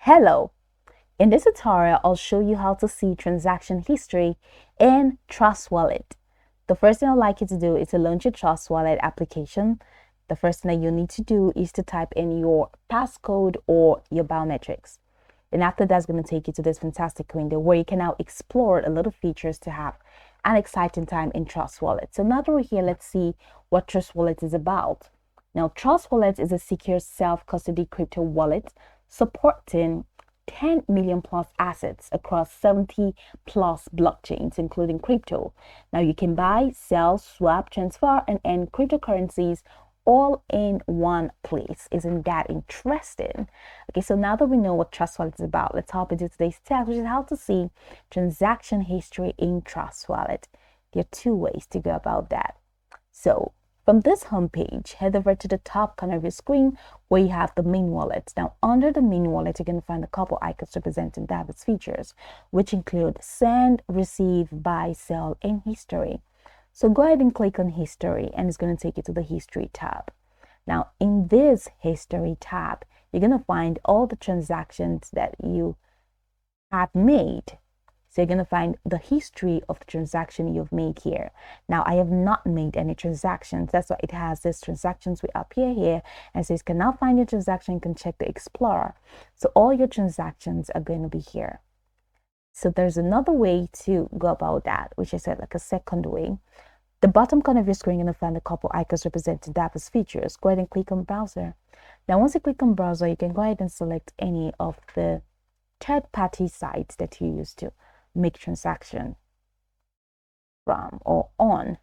Hello! In this tutorial, I'll show you how to see transaction history in Trust Wallet. The first thing I'd like you to do is to launch your Trust Wallet application. The first thing that you need to do is to type in your passcode or your biometrics. And after that's going to take you to this fantastic window where you can now explore a lot of features to have an exciting time in Trust Wallet. So now that we're here, let's see what Trust Wallet is about. Now, Trust Wallet is a secure self-custody crypto wallet supporting 10 million plus assets across 70 plus blockchains, including crypto. Now you can buy, sell, swap, transfer, and earn cryptocurrencies all in one place. Isn't that interesting? Okay, so now that we know what Trust Wallet is about, let's hop into today's task, which is how to see transaction history in Trust Wallet. There are two ways to go about that. So from this homepage, head over to the top corner of your screen where you have the main wallet. Now, under the main wallet, you're going to find a couple icons representing David's features, which include send, receive, buy, sell, and history. So go ahead and click on history, and it's going to take you to the history tab. Now, in this history tab, you're going to find all the transactions that you have made. So you're going to find the history of the transaction you've made here. Now, I have not made any transactions. That's why it has this transactions way up here. And so you can now find your transaction. You can check the Explorer. So all your transactions are going to be here. So there's another way to go about that, which I said like a second way. The bottom corner of your screen, you're going to find a couple icons representing David's features. Go ahead and click on browser. Now, once you click on browser, you can go ahead and select any of the third-party sites that you use to make transaction from or on.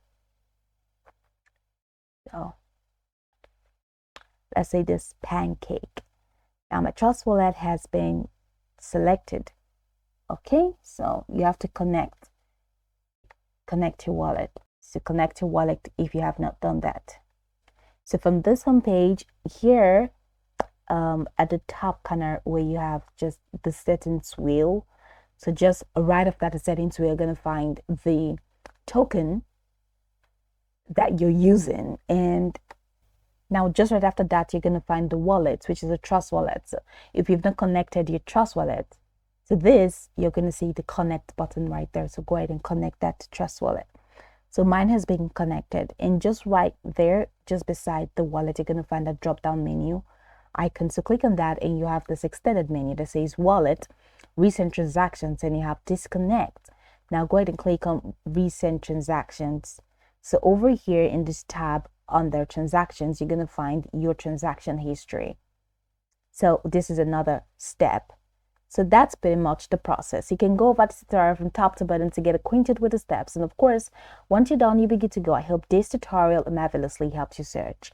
So let's say this Pancake. Now my Trust Wallet has been selected. Okay, so you have to connect your wallet. So connect your wallet if you have not done that. So from this homepage here, at the top corner where you have just the settings wheel. So just right after the settings, we are going to find the token that you're using. And now just right after that, you're going to find the wallet, which is a Trust Wallet. So if you've not connected your Trust Wallet to this, you're going to see the connect button right there. So go ahead and connect that to Trust Wallet. So mine has been connected. And just right there, just beside the wallet, you're going to find a drop-down menu icon. So click on that and you have this extended menu that says wallet, recent transactions, and you have disconnect. Now go ahead and click on recent transactions. So over here in this tab under transactions, you're going to find your transaction history. So this is another step. So that's pretty much the process. You can go over the tutorial from top to bottom to get acquainted with the steps. And of course, once you're done, you'll be good to go. I hope this tutorial marvelously helped you search.